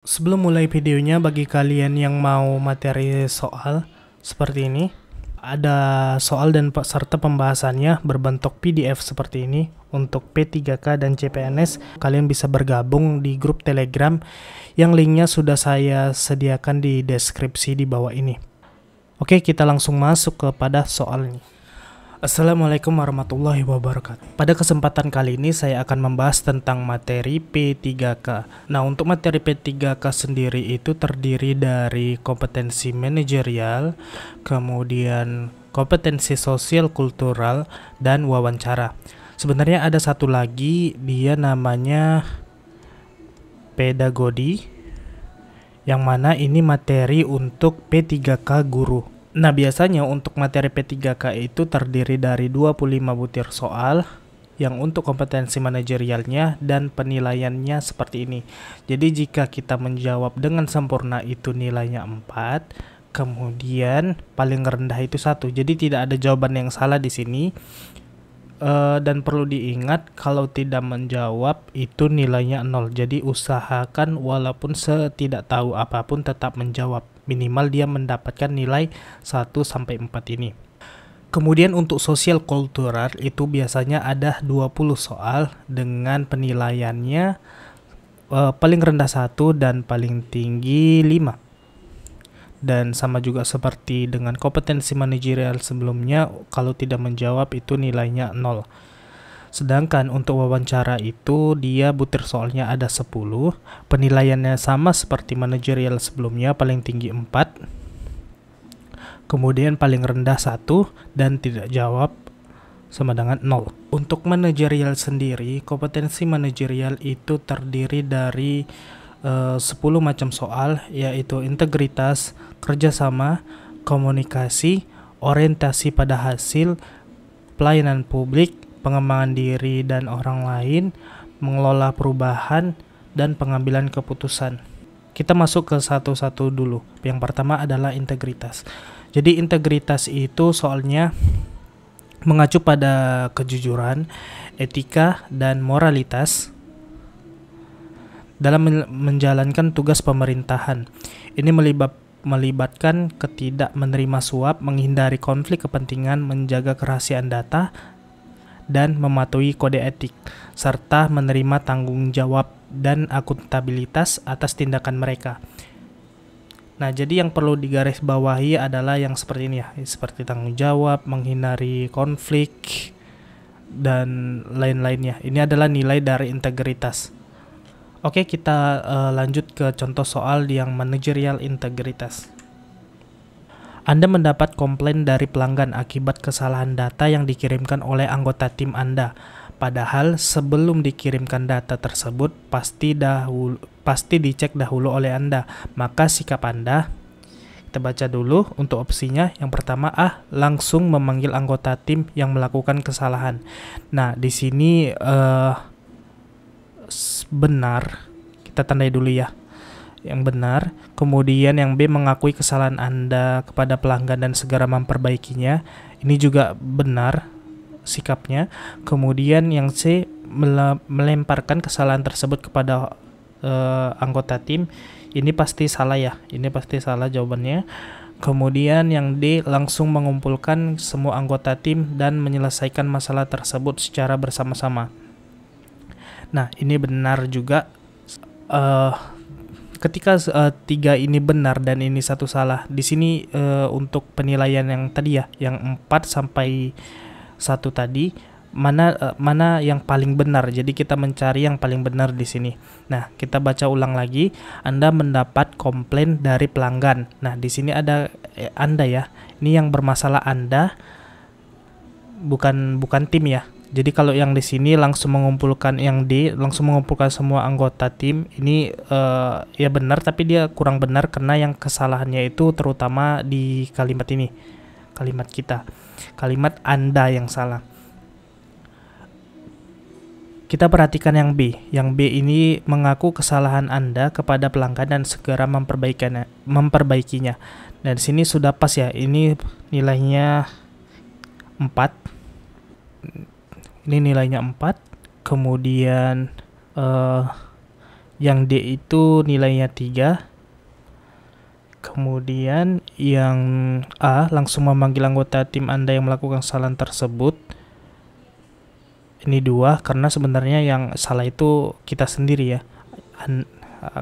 Sebelum mulai videonya, bagi kalian yang mau materi soal seperti ini, ada soal dan serta pembahasannya berbentuk PDF seperti ini. Untuk P3K dan CPNS, kalian bisa bergabung di grup Telegram yang linknya sudah saya sediakan di deskripsi di bawah ini. Oke, kita langsung masuk kepada soalnya. Assalamualaikum warahmatullahi wabarakatuh. Pada kesempatan kali ini saya akan membahas tentang materi P3K. Nah, untuk materi P3K sendiri itu terdiri dari kompetensi manajerial, kemudian kompetensi sosial kultural, dan wawancara. Sebenarnya ada satu lagi, dia namanya pedagogi, yang mana ini materi untuk P3K guru. Nah, biasanya untuk materi P3K itu terdiri dari 25 butir soal yang untuk kompetensi manajerialnya dan penilaiannya seperti ini. Jadi jika kita menjawab dengan sempurna itu nilainya 4, kemudian paling rendah itu 1. Jadi tidak ada jawaban yang salah di sini. Dan perlu diingat kalau tidak menjawab itu nilainya 0. Jadi usahakan walaupun tidak tahu apapun tetap menjawab. Minimal dia mendapatkan nilai 1 sampai 4 ini. Kemudian untuk sosial kultural itu biasanya ada 20 soal dengan penilaiannya paling rendah 1 dan paling tinggi 5. Dan sama juga seperti dengan kompetensi manajerial sebelumnya, kalau tidak menjawab itu nilainya 0. Sedangkan untuk wawancara itu dia butir soalnya ada 10, penilaiannya sama seperti manajerial sebelumnya, paling tinggi 4, kemudian paling rendah 1, dan tidak jawab sama dengan 0. Untuk manajerial sendiri, kompetensi manajerial itu terdiri dari 10 macam soal, yaitu integritas, kerjasama, komunikasi, orientasi pada hasil, pelayanan publik, pengembangan diri dan orang lain, mengelola perubahan, dan pengambilan keputusan. Kita masuk ke satu-satu dulu. Yang pertama adalah integritas. Jadi integritas itu soalnya mengacu pada kejujuran, etika, dan moralitas dalam menjalankan tugas pemerintahan. Ini melibatkan ketidak menerima suap, menghindari konflik kepentingan, menjaga kerahasiaan data, dan mematuhi kode etik, serta menerima tanggung jawab dan akuntabilitas atas tindakan mereka. Nah, jadi yang perlu digarisbawahi adalah yang seperti ini ya, seperti tanggung jawab, menghindari konflik, dan lain-lainnya. Ini adalah nilai dari integritas. Oke, kita lanjut ke contoh soal yang manajerial integritas. Anda mendapat komplain dari pelanggan akibat kesalahan data yang dikirimkan oleh anggota tim Anda. Padahal sebelum dikirimkan data tersebut pasti dicek dahulu oleh Anda. Maka sikap Anda, kita baca dulu untuk opsinya. Yang pertama A, langsung memanggil anggota tim yang melakukan kesalahan. Nah, di sini benar, kita tandai dulu ya, yang benar. Kemudian yang B, mengakui kesalahan Anda kepada pelanggan dan segera memperbaikinya. Ini juga benar sikapnya. Kemudian yang C, melemparkan kesalahan tersebut kepada anggota tim. Ini pasti salah ya, ini pasti salah jawabannya. Kemudian yang D, langsung mengumpulkan semua anggota tim dan menyelesaikan masalah tersebut secara bersama-sama. Nah, ini benar juga. Ketika tiga ini benar dan ini satu salah, di sini untuk penilaian yang tadi ya, yang 4 sampai 1 tadi, mana yang paling benar. Jadi kita mencari yang paling benar di sini. Nah, kita baca ulang lagi. Anda mendapat komplain dari pelanggan. Nah, di sini ada Anda ya. Ini yang bermasalah Anda, bukan tim ya. Jadi kalau yang di sini langsung mengumpulkan, yang D langsung mengumpulkan semua anggota tim, ini ya benar, tapi dia kurang benar karena yang kesalahannya itu terutama di kalimat ini, kalimat kita, kalimat Anda yang salah. Kita perhatikan yang B. Yang B ini mengaku kesalahan Anda kepada pelanggan dan segera memperbaikinya. Dan di sini sudah pas ya, ini nilainya 4. Ini nilainya 4. Kemudian Yang D itu nilainya 3. Kemudian yang A langsung memanggil anggota tim Anda yang melakukan kesalahan tersebut. Ini 2 karena sebenarnya yang salah itu kita sendiri ya.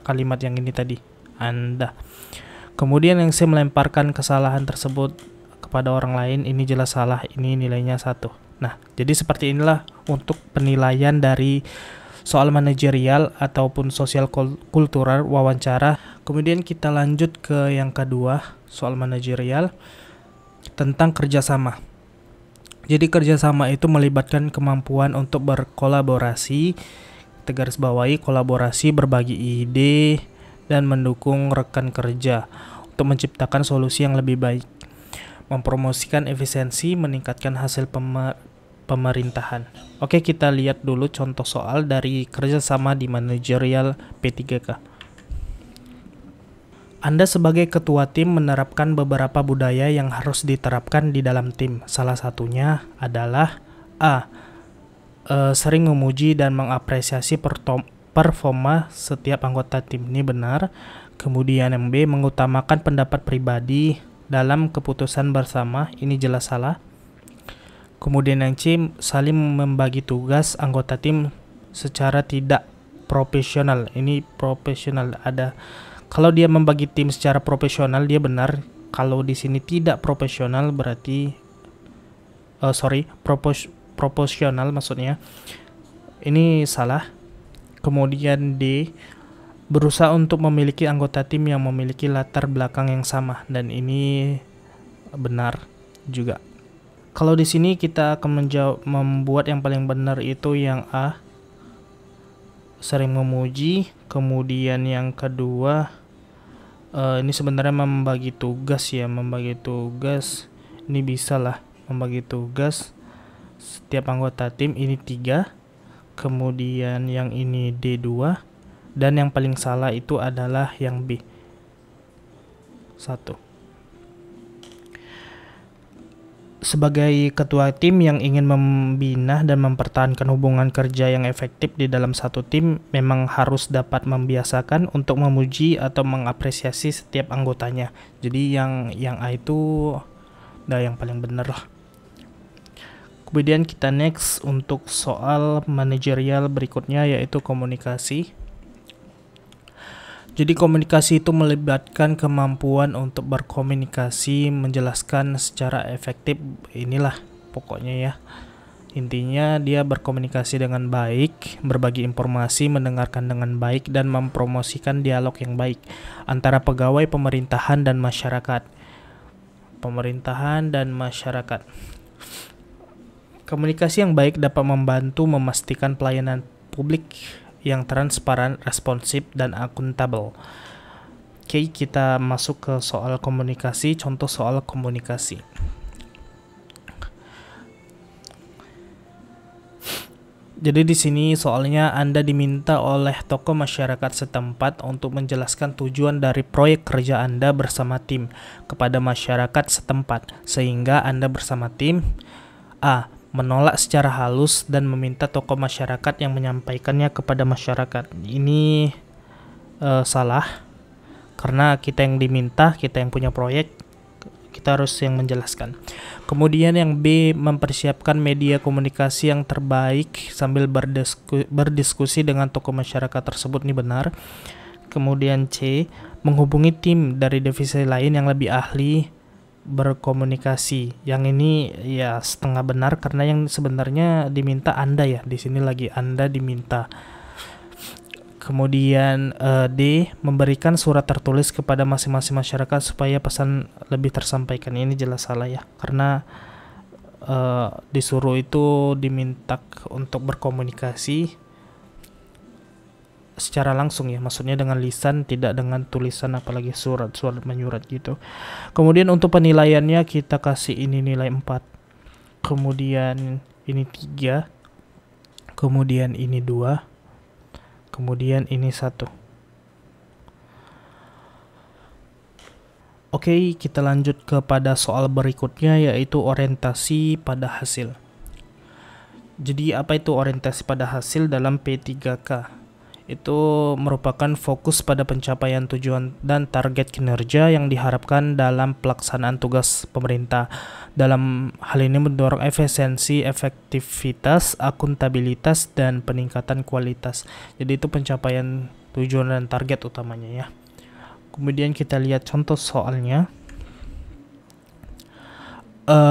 Kalimat yang ini tadi, Anda. Kemudian yang C melemparkan kesalahan tersebut kepada orang lain, ini jelas salah, ini nilainya 1. Nah, jadi seperti inilah untuk penilaian dari soal manajerial ataupun sosial kultural wawancara. Kemudian kita lanjut ke yang kedua, soal manajerial tentang kerjasama. Jadi kerjasama itu melibatkan kemampuan untuk berkolaborasi, kita garis bawahi kolaborasi, berbagi ide, dan mendukung rekan kerja untuk menciptakan solusi yang lebih baik, mempromosikan efisiensi, meningkatkan hasil pemerintahan. Oke, kita lihat dulu contoh soal dari kerjasama di manajerial P3K. Anda sebagai ketua tim menerapkan beberapa budaya yang harus diterapkan di dalam tim. Salah satunya adalah A. Sering memuji dan mengapresiasi performa setiap anggota tim. Ini benar. Kemudian yang B. Mengutamakan pendapat pribadi dalam keputusan bersama. Ini jelas salah. Kemudian yang C, saling membagi tugas anggota tim secara tidak profesional. Ini profesional ada. Kalau dia membagi tim secara profesional dia benar. Kalau di sini tidak profesional berarti proporsional maksudnya. Ini salah. Kemudian D, berusaha untuk memiliki anggota tim yang memiliki latar belakang yang sama, dan ini benar juga. Kalau di sini kita akan membuat yang paling benar itu yang A, sering memuji. Kemudian yang kedua, ini sebenarnya membagi tugas ya, membagi tugas. Ini bisa lah membagi tugas setiap anggota tim. Ini 3. Kemudian yang ini D2. Dan yang paling salah itu adalah yang B, 1. Sebagai ketua tim yang ingin membina dan mempertahankan hubungan kerja yang efektif di dalam satu tim, memang harus dapat membiasakan untuk memuji atau mengapresiasi setiap anggotanya. Jadi yang A itu yang paling benar lah. Kemudian kita next untuk soal manajerial berikutnya, yaitu komunikasi. Jadi komunikasi itu melibatkan kemampuan untuk berkomunikasi, menjelaskan secara efektif. Inilah pokoknya ya. Intinya dia berkomunikasi dengan baik, berbagi informasi, mendengarkan dengan baik, dan mempromosikan dialog yang baik antara pegawai pemerintahan dan masyarakat. Komunikasi yang baik dapat membantu memastikan pelayanan publik yang transparan, responsif, dan akuntabel. Oke, kita masuk ke soal komunikasi, contoh soal komunikasi. Jadi di sini soalnya Anda diminta oleh tokoh masyarakat setempat untuk menjelaskan tujuan dari proyek kerja Anda bersama tim kepada masyarakat setempat, sehingga Anda bersama tim A, menolak secara halus dan meminta tokoh masyarakat yang menyampaikannya kepada masyarakat. Ini salah, karena kita yang diminta, kita yang punya proyek, kita harus yang menjelaskan. Kemudian yang B, mempersiapkan media komunikasi yang terbaik sambil berdiskusi dengan tokoh masyarakat tersebut. Ini benar. Kemudian C, menghubungi tim dari divisi lain yang lebih ahli berkomunikasi. Yang ini ya setengah benar, karena yang sebenarnya diminta Anda ya. Di sini lagi Anda diminta. Kemudian D, memberikan surat tertulis kepada masing-masing masyarakat supaya pesan lebih tersampaikan. Ini jelas salah ya, karena disuruh itu diminta untuk berkomunikasi secara langsung ya, maksudnya dengan lisan, tidak dengan tulisan, apalagi surat menyurat gitu. Kemudian untuk penilaiannya kita kasih ini nilai 4. Kemudian ini 3. Kemudian ini 2. Kemudian ini 1. Oke, kita lanjut kepada soal berikutnya, yaitu orientasi pada hasil. Jadi apa itu orientasi pada hasil dalam P3K? itu merupakan fokus pada pencapaian tujuan dan target kinerja yang diharapkan dalam pelaksanaan tugas pemerintah. Dalam hal ini mendorong efisiensi, efektivitas, akuntabilitas, dan peningkatan kualitas. Jadi itu pencapaian tujuan dan target utamanya ya. Kemudian kita lihat contoh soalnya.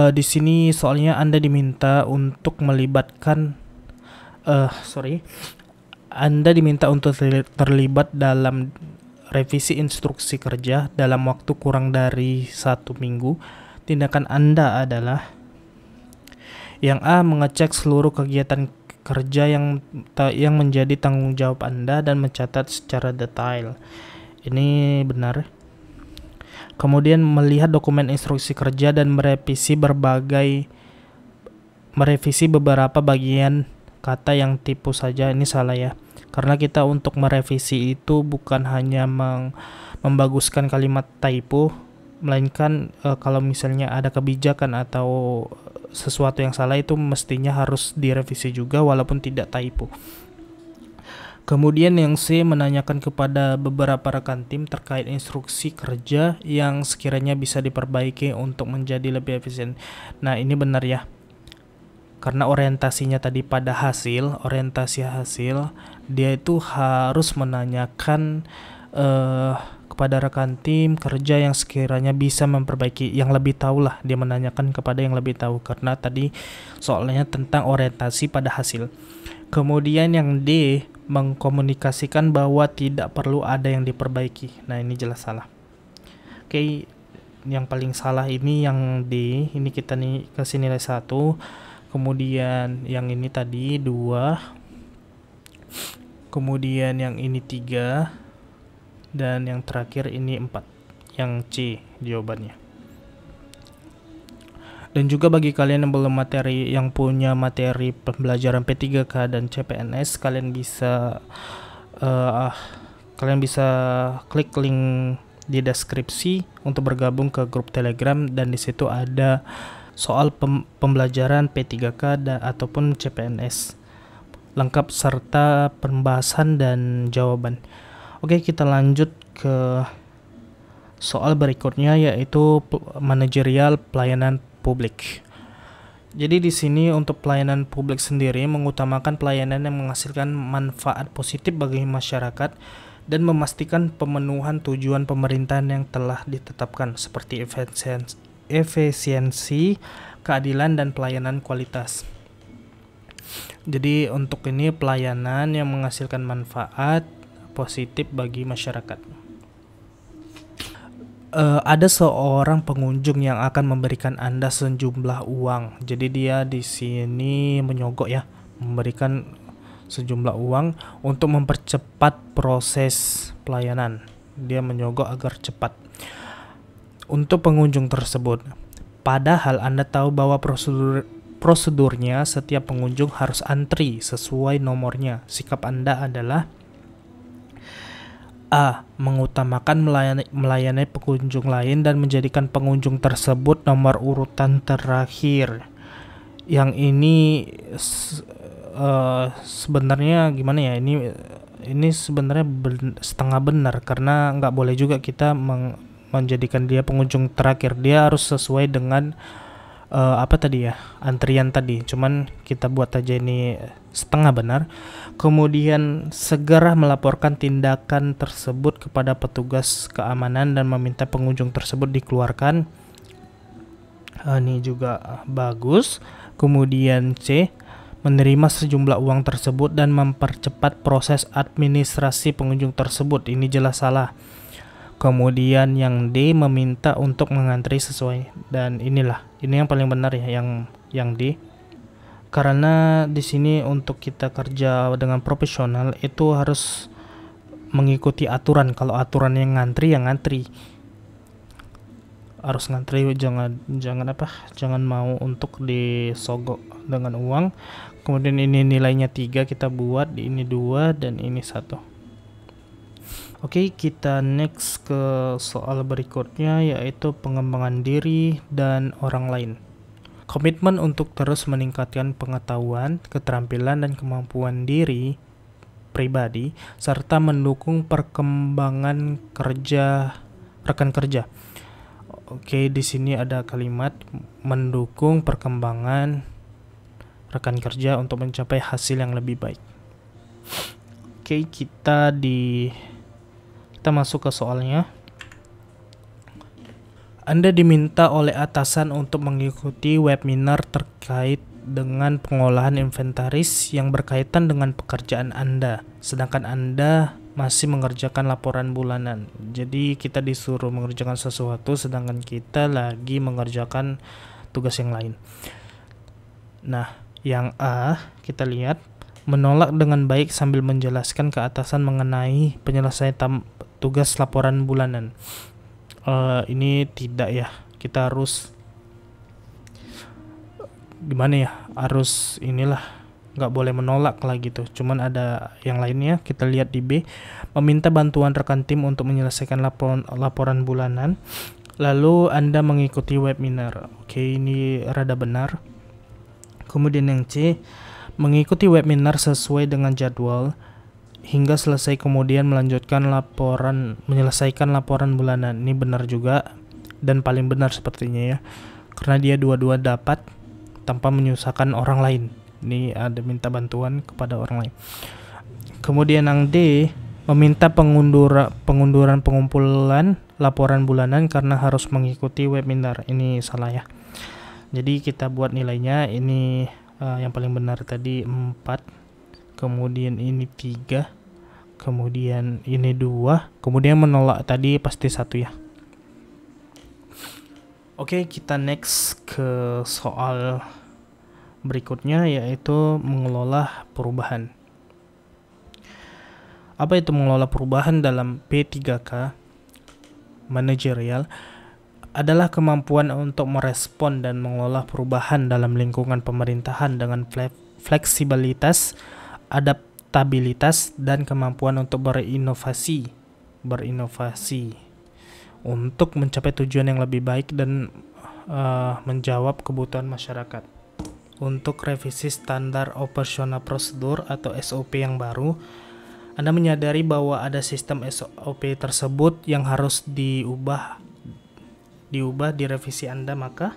Di sini soalnya Anda diminta untuk melibatkan Anda diminta untuk terlibat dalam revisi instruksi kerja dalam waktu kurang dari 1 minggu. Tindakan Anda adalah yang A. Mengecek seluruh kegiatan kerja yang menjadi tanggung jawab Anda dan mencatat secara detail. Ini benar. Kemudian melihat dokumen instruksi kerja dan merevisi beberapa bagian kata yang tipu saja. Ini salah ya. Karena kita untuk merevisi itu bukan hanya membaguskan kalimat typo, melainkan kalau misalnya ada kebijakan atau sesuatu yang salah itu mestinya harus direvisi juga walaupun tidak typo. Kemudian yang C, menanyakan kepada beberapa rekan tim terkait instruksi kerja yang sekiranya bisa diperbaiki untuk menjadi lebih efisien. Nah, ini benar ya. Karena orientasinya tadi pada orientasi hasil, dia itu harus menanyakan kepada rekan tim kerja yang sekiranya bisa memperbaiki, yang lebih tahu lah, dia menanyakan kepada yang lebih tahu karena tadi soalnya tentang orientasi pada hasil. Kemudian yang D, mengkomunikasikan bahwa tidak perlu ada yang diperbaiki. Nah, ini jelas salah. Oke, yang paling salah ini yang D, ini kita nih kasih nilai 1. Kemudian yang ini tadi 2. Kemudian yang ini 3. Dan yang terakhir ini 4. Yang C jawabannya. Dan juga bagi kalian yang belum yang punya materi pembelajaran P3K dan CPNS, kalian bisa klik link di deskripsi untuk bergabung ke grup Telegram, dan di situ ada soal pembelajaran P3K ataupun CPNS lengkap serta pembahasan dan jawaban. Oke, kita lanjut ke soal berikutnya, yaitu manajerial pelayanan publik. Jadi di sini untuk pelayanan publik sendiri mengutamakan pelayanan yang menghasilkan manfaat positif bagi masyarakat dan memastikan pemenuhan tujuan pemerintahan yang telah ditetapkan seperti efisiensi, keadilan, dan pelayanan kualitas. Jadi untuk ini pelayanan yang menghasilkan manfaat positif bagi masyarakat. Ada seorang pengunjung yang akan memberikan Anda sejumlah uang. Jadi dia di sini menyogok ya, memberikan sejumlah uang untuk mempercepat proses pelayanan. Dia menyogok agar cepat. Untuk pengunjung tersebut, padahal Anda tahu bahwa prosedurnya setiap pengunjung harus antri sesuai nomornya. Sikap Anda adalah A. Mengutamakan melayani pengunjung lain dan menjadikan pengunjung tersebut nomor urutan terakhir. Yang ini sebenarnya gimana ya? Ini sebenarnya setengah benar, karena nggak boleh juga kita menjadikan dia pengunjung terakhir. Dia harus sesuai dengan antrian tadi. Cuman kita buat aja ini setengah benar. Kemudian segera melaporkan tindakan tersebut kepada petugas keamanan dan meminta pengunjung tersebut dikeluarkan. Ini juga bagus. Kemudian C, menerima sejumlah uang tersebut dan mempercepat proses administrasi pengunjung tersebut. Ini jelas salah. Kemudian yang D, meminta untuk mengantri sesuai, dan ini yang paling benar ya, yang D. Karena di sini untuk kita kerja dengan profesional itu harus mengikuti aturan. Kalau aturan yang ngantri, harus ngantri, jangan mau untuk disogok dengan uang. Kemudian ini nilainya 3, kita buat ini 2 dan ini 1. Oke, kita next ke soal berikutnya, yaitu pengembangan diri dan orang lain. Komitmen untuk terus meningkatkan pengetahuan, keterampilan, dan kemampuan diri pribadi serta mendukung perkembangan rekan kerja. Oke, di sini ada kalimat mendukung perkembangan rekan kerja untuk mencapai hasil yang lebih baik. Oke, kita masuk ke soalnya. Anda diminta oleh atasan untuk mengikuti webinar terkait dengan pengolahan inventaris yang berkaitan dengan pekerjaan Anda, sedangkan Anda masih mengerjakan laporan bulanan. Jadi kita disuruh mengerjakan sesuatu sedangkan kita lagi mengerjakan tugas yang lain. Nah, yang A kita lihat menolak dengan baik sambil menjelaskan ke atasan mengenai penyelesaian tugas laporan bulanan. Ini tidak ya, kita harus gimana ya, harus inilah, nggak boleh menolak lah gitu. Cuman ada yang lainnya, kita lihat di B, meminta bantuan rekan tim untuk menyelesaikan laporan bulanan lalu Anda mengikuti webinar. Oke, ini rada benar. Kemudian yang C, mengikuti webinar sesuai dengan jadwal hingga selesai, kemudian menyelesaikan laporan bulanan. Ini benar juga dan paling benar sepertinya ya, karena dia dua-dua dapat tanpa menyusahkan orang lain. Ini ada minta bantuan kepada orang lain. Kemudian yang D, meminta pengunduran pengumpulan laporan bulanan karena harus mengikuti webinar. Ini salah ya. Jadi kita buat nilainya ini yang paling benar tadi 4, kemudian ini 3, kemudian ini 2, kemudian menolak tadi pasti 1 ya. Oke, kita next ke soal berikutnya, yaitu mengelola perubahan. Apa itu mengelola perubahan dalam P3K manajerial? Adalah kemampuan untuk merespon dan mengelola perubahan dalam lingkungan pemerintahan dengan fleksibilitas, adaptabilitas, dan kemampuan untuk berinovasi untuk mencapai tujuan yang lebih baik dan menjawab kebutuhan masyarakat. Untuk revisi standar operasional prosedur atau SOP yang baru, Anda menyadari bahwa ada sistem SOP tersebut yang harus diubah di revisi Anda, maka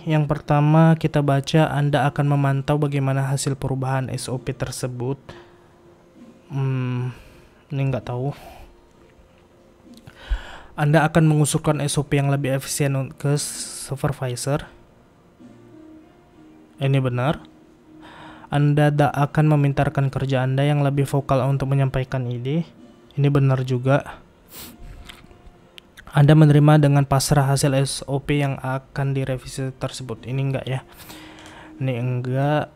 yang pertama kita baca, Anda akan memantau bagaimana hasil perubahan SOP tersebut. Ini nggak tahu. Anda akan mengusulkan SOP yang lebih efisien ke supervisor. Ini benar. Anda akan meminta rekan kerja Anda yang lebih vokal untuk menyampaikan ide. Ini benar juga. Anda menerima dengan pasrah hasil SOP yang akan direvisi tersebut. Ini enggak ya. Ini enggak.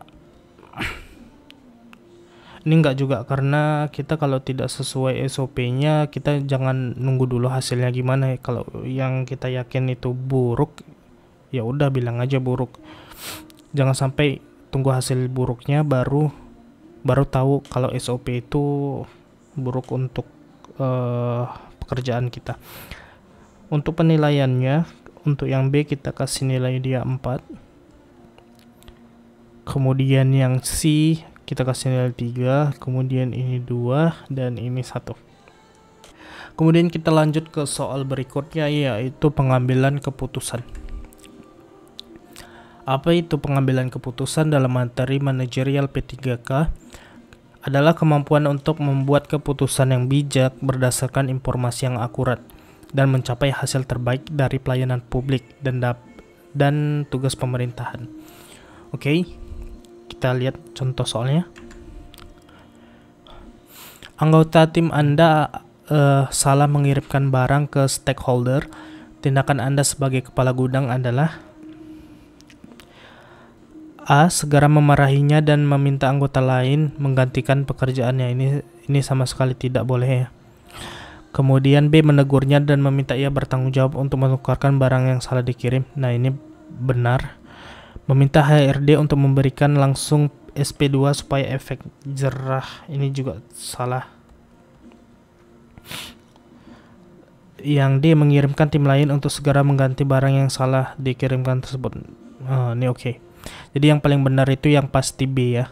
Ini enggak juga, karena kita kalau tidak sesuai SOP-nya, kita jangan nunggu dulu hasilnya gimana. Kalau yang kita yakin itu buruk, ya udah bilang aja buruk. Jangan sampai tunggu hasil buruknya baru tahu kalau SOP itu buruk untuk pekerjaan kita. Untuk penilaiannya, untuk yang B kita kasih nilai dia 4. Kemudian yang C kita kasih nilai 3, kemudian ini 2 dan ini 1. Kemudian kita lanjut ke soal berikutnya, yaitu pengambilan keputusan. Apa itu pengambilan keputusan dalam materi manajerial P3K? Adalah kemampuan untuk membuat keputusan yang bijak berdasarkan informasi yang akurat dan mencapai hasil terbaik dari pelayanan publik dan tugas pemerintahan. Oke, kita lihat contoh soalnya. Anggota tim Anda salah mengirimkan barang ke stakeholder. Tindakan Anda sebagai kepala gudang adalah A. Segera memarahinya dan meminta anggota lain menggantikan pekerjaannya. Ini sama sekali tidak boleh ya. Kemudian B. Menegurnya dan meminta ia bertanggung jawab untuk menukarkan barang yang salah dikirim. Nah, ini benar. Meminta HRD untuk memberikan langsung SP2 supaya efek jerah. Ini juga salah. Yang D. Mengirimkan tim lain untuk segera mengganti barang yang salah dikirimkan tersebut. Ini oke. Jadi yang paling benar itu yang pasti B ya.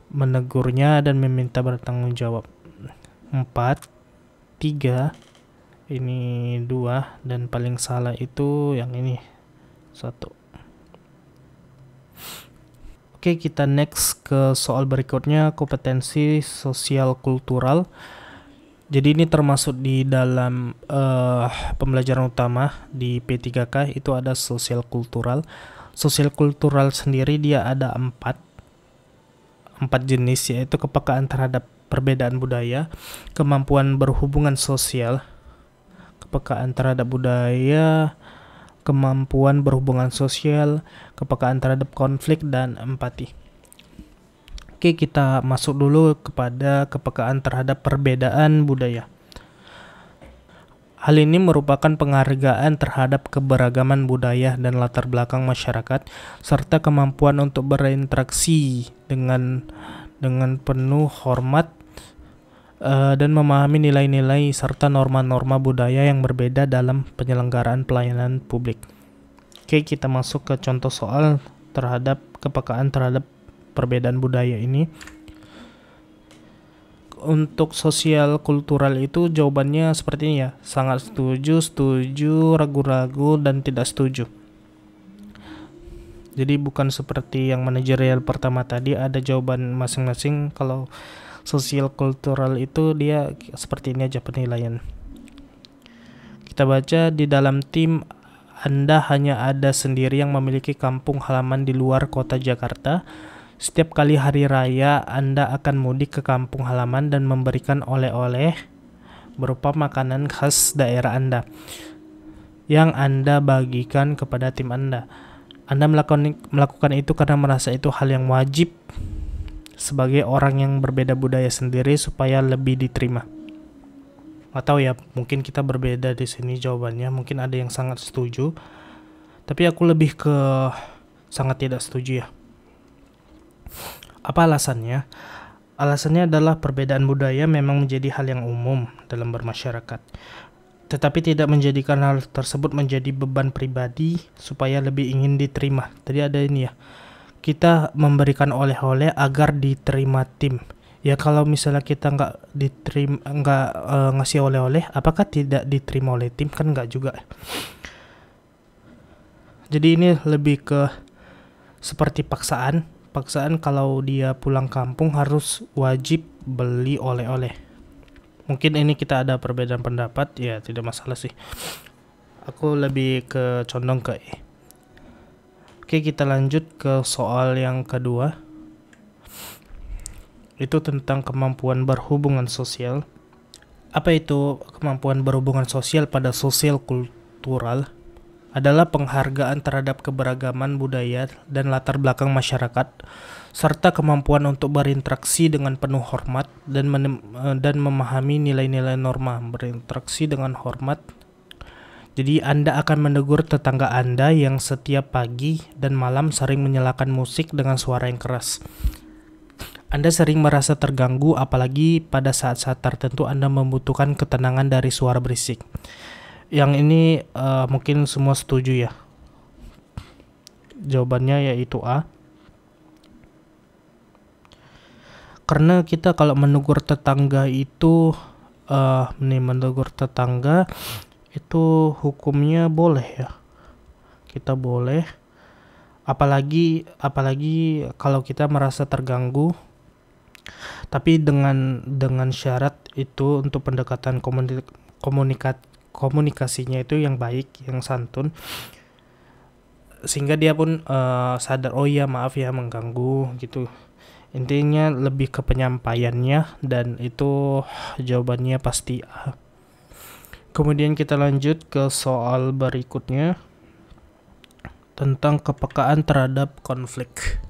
menegurnya dan meminta bertanggung jawab. 4, 3, ini 2, dan paling salah itu yang ini 1. Oke, kita next ke soal berikutnya, kompetensi sosial kultural. Jadi ini termasuk di dalam pembelajaran utama di P3K, itu ada sosial kultural. Sosial kultural sendiri dia ada 4 jenis, yaitu kepekaan terhadap perbedaan budaya, kemampuan berhubungan sosial, kepekaan terhadap budaya, kemampuan berhubungan sosial, kepekaan terhadap konflik, dan empati. Oke, kita masuk dulu kepada kepekaan terhadap perbedaan budaya. Hal ini merupakan penghargaan terhadap keberagaman budaya dan latar belakang masyarakat, serta kemampuan untuk berinteraksi dengan penuh hormat dan memahami nilai-nilai serta norma-norma budaya yang berbeda dalam penyelenggaraan pelayanan publik. Oke, kita masuk ke contoh soal terhadap kepekaan terhadap perbedaan budaya ini. Untuk sosial kultural itu jawabannya seperti ini ya, sangat setuju, setuju, ragu-ragu, dan tidak setuju. Jadi bukan seperti yang manajerial pertama tadi, ada jawaban masing-masing. Kalau sosial kultural itu dia seperti ini aja penilaian. Kita baca, di dalam tim Anda hanya ada sendiri yang memiliki kampung halaman di luar kota Jakarta. Setiap kali hari raya Anda akan mudik ke kampung halaman dan memberikan oleh-oleh berupa makanan khas daerah Anda yang Anda bagikan kepada tim Anda. Anda melakukan itu karena merasa itu hal yang wajib sebagai orang yang berbeda budaya sendiri supaya lebih diterima. Atau ya, mungkin kita berbeda di sini jawabannya. Mungkin ada yang sangat setuju, tapi aku lebih ke sangat tidak setuju ya. Apa alasannya? Alasannya adalah perbedaan budaya memang menjadi hal yang umum dalam bermasyarakat, tetapi tidak menjadikan hal tersebut menjadi beban pribadi supaya lebih ingin diterima. Tadi ada ini ya, kita memberikan oleh-oleh agar diterima tim. Ya kalau misalnya kita nggak ngasih oleh-oleh, apakah tidak diterima oleh tim? Kan nggak juga. Jadi ini lebih ke seperti paksaan kalau dia pulang kampung harus wajib beli oleh-oleh. Mungkin ini kita ada perbedaan pendapat, ya tidak masalah sih. Aku lebih ke condong ke E. Oke, kita lanjut ke soal yang kedua. Itu tentang kemampuan berhubungan sosial. Apa itu kemampuan berhubungan sosial pada sosial kultural? Adalah penghargaan terhadap keberagaman budaya dan latar belakang masyarakat, serta kemampuan untuk berinteraksi dengan penuh hormat dan memahami nilai-nilai norma. Berinteraksi dengan hormat. Jadi Anda akan menegur tetangga Anda yang setiap pagi dan malam sering menyalakan musik dengan suara yang keras. Anda sering merasa terganggu, apalagi pada saat-saat tertentu Anda membutuhkan ketenangan dari suara berisik. Yang ini mungkin semua setuju ya. Jawabannya yaitu A. Karena kita kalau menegur tetangga itu itu hukumnya boleh ya. Kita boleh. Apalagi kalau kita merasa terganggu. Tapi dengan syarat itu untuk pendekatan komunikasinya itu yang baik, yang santun, sehingga dia pun sadar, oh iya maaf ya mengganggu gitu. Intinya lebih ke penyampaiannya, dan itu jawabannya pasti A. Kemudian kita lanjut ke soal berikutnya tentang kepekaan terhadap konflik.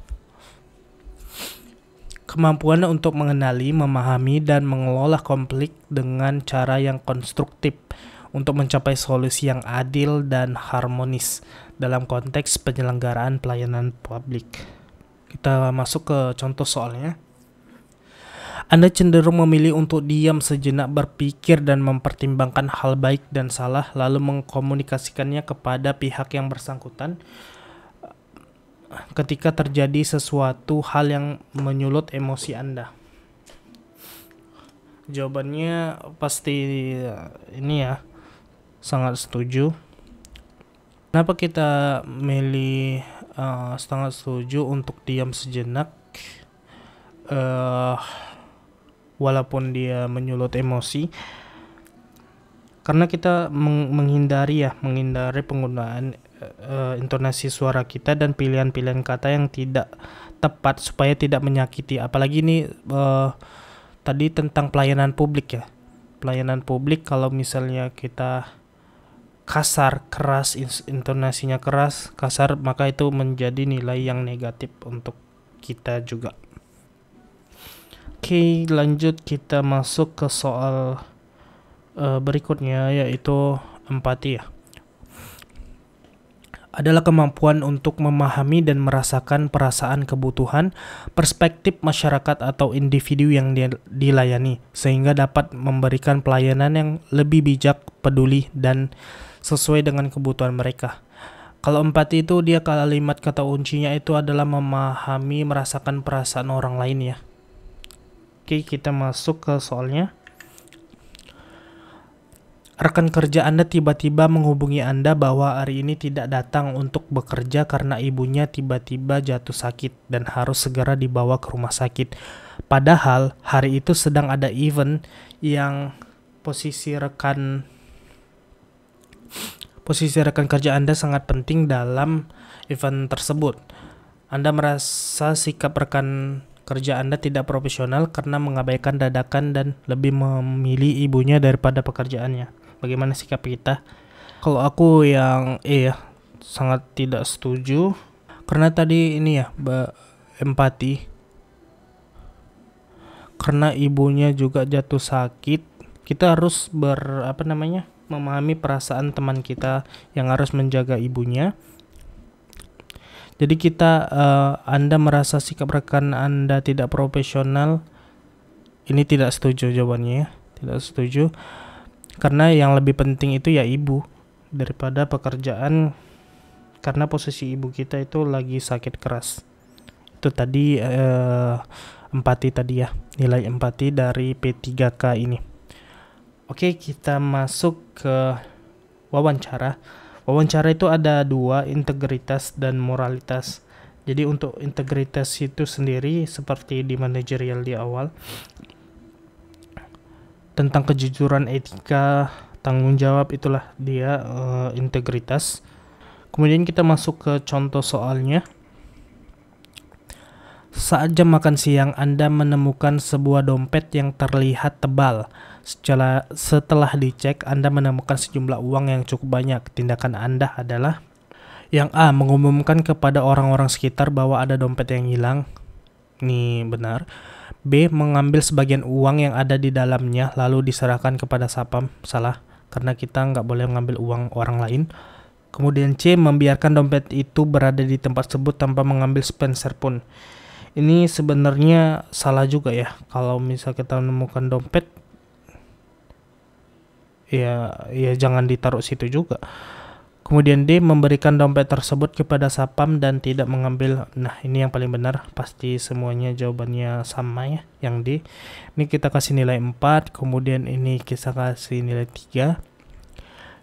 Kemampuan untuk mengenali, memahami, dan mengelola konflik dengan cara yang konstruktif untuk mencapai solusi yang adil dan harmonis dalam konteks penyelenggaraan pelayanan publik. Kita masuk ke contoh soalnya. Anda cenderung memilih untuk diam sejenak, berpikir dan mempertimbangkan hal baik dan salah, lalu mengkomunikasikannya kepada pihak yang bersangkutan. ketika terjadi sesuatu hal yang menyulut emosi Anda? Jawabannya pasti ini ya, sangat setuju. Kenapa kita milih sangat setuju untuk diam sejenak walaupun dia menyulut emosi? Karena kita menghindari penggunaan intonasi suara kita dan pilihan-pilihan kata yang tidak tepat supaya tidak menyakiti. Apalagi ini tadi tentang pelayanan publik ya. Pelayanan publik, kalau misalnya kita kasar, keras, intonasinya keras, kasar, maka itu menjadi nilai yang negatif untuk kita juga. Oke, lanjut kita masuk ke soal berikutnya, yaitu empati ya. Adalah kemampuan untuk memahami dan merasakan perasaan, kebutuhan, perspektif masyarakat atau individu yang dilayani, sehingga dapat memberikan pelayanan yang lebih bijak, peduli, dan sesuai dengan kebutuhan mereka. Kalau empati itu dia kalimat kata kuncinya itu adalah memahami, merasakan perasaan orang lain ya. Oke, kita masuk ke soalnya. Rekan kerja Anda tiba-tiba menghubungi Anda bahwa hari ini tidak datang untuk bekerja karena ibunya tiba-tiba jatuh sakit dan harus segera dibawa ke rumah sakit. Padahal hari itu sedang ada event yang posisi rekan kerja Anda sangat penting dalam event tersebut. Anda merasa sikap rekan kerja Anda tidak profesional karena mengabaikan dadakan dan lebih memilih ibunya daripada pekerjaannya. Bagaimana sikap kita? Kalau aku yang sangat tidak setuju karena tadi ini ya, empati. Karena ibunya juga jatuh sakit, kita harus memahami perasaan teman kita yang harus menjaga ibunya. Jadi Anda merasa sikap rekan Anda tidak profesional, ini tidak setuju jawabannya ya, tidak setuju. Karena yang lebih penting itu ya ibu daripada pekerjaan, karena posisi ibu kita itu lagi sakit keras. Itu tadi empati tadi ya, nilai empati dari P3K ini. Oke, kita masuk ke wawancara. Wawancara itu ada dua, integritas dan moralitas. Jadi untuk integritas itu sendiri seperti di manajerial di awal, tentang kejujuran, etika, tanggung jawab, itulah dia integritas. Kemudian kita masuk ke contoh soalnya. Saat jam makan siang, Anda menemukan sebuah dompet yang terlihat tebal. Setelah dicek, Anda menemukan sejumlah uang yang cukup banyak. Tindakan Anda adalah yang A, mengumumkan kepada orang-orang sekitar bahwa ada dompet yang hilang. Ini benar. B, mengambil sebagian uang yang ada di dalamnya lalu diserahkan kepada satpam. Salah, karena kita nggak boleh mengambil uang orang lain. Kemudian C, membiarkan dompet itu berada di tempat tersebut tanpa mengambil sepeser pun. Ini sebenarnya salah juga ya. Kalau misal kita menemukan dompet, ya jangan ditaruh situ juga. Kemudian D, memberikan dompet tersebut kepada satpam dan tidak mengambil. Nah, ini yang paling benar. Pasti semuanya jawabannya sama ya, yang D. Ini kita kasih nilai 4, kemudian ini kita kasih nilai 3.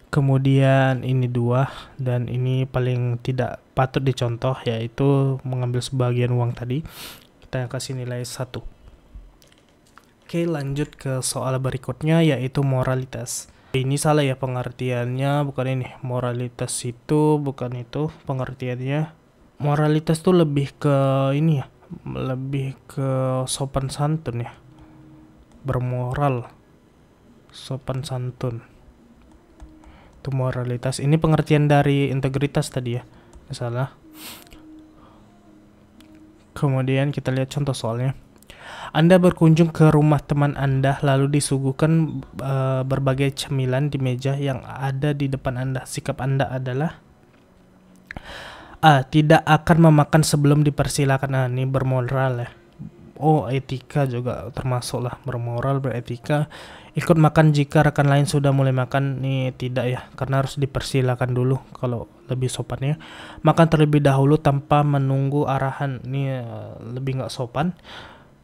Kemudian ini 2, dan ini paling tidak patut dicontoh, yaitu mengambil sebagian uang tadi. Kita kasih nilai 1. Oke, lanjut ke soal berikutnya, yaitu moralitas. Ini salah ya pengertiannya, bukan ini. Moralitas itu bukan itu pengertiannya. Moralitas tuh lebih ke ini ya, lebih ke sopan santun ya. Bermoral, sopan santun. Itu moralitas. Ini pengertian dari integritas tadi ya, salah. Kemudian kita lihat contoh soalnya. Anda berkunjung ke rumah teman Anda lalu disuguhkan berbagai cemilan di meja yang ada di depan Anda. Sikap Anda adalah A, tidak akan memakan sebelum dipersilakan. Nah, ini bermoral ya. Oh, etika juga termasuk lah, bermoral, beretika. Ikut makan jika rekan lain sudah mulai makan. Nih tidak ya, karena harus dipersilakan dulu kalau lebih sopannya. Makan terlebih dahulu tanpa menunggu arahan. Nih lebih nggak sopan.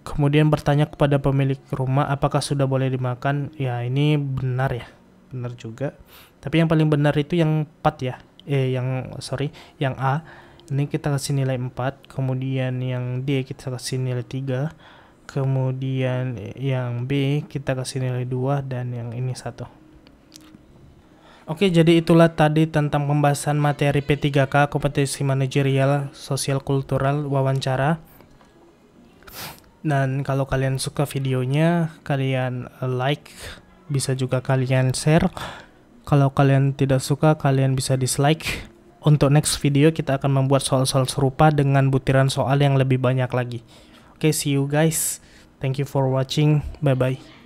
Kemudian bertanya kepada pemilik rumah apakah sudah boleh dimakan. Ya ini benar ya, benar juga. Tapi yang paling benar itu yang 4 ya. Yang A. Ini kita kasih nilai 4. Kemudian yang D kita kasih nilai 3. Kemudian yang B kita kasih nilai 2 dan yang ini 1. Oke, jadi itulah tadi tentang pembahasan materi P3K, kompetensi manajerial, sosial kultural, wawancara. Dan kalau kalian suka videonya, kalian like, bisa juga kalian share. Kalau kalian tidak suka, kalian bisa dislike. Untuk next video kita akan membuat soal-soal serupa dengan butiran soal yang lebih banyak lagi. Okay, see you guys. Thank you for watching. Bye-bye.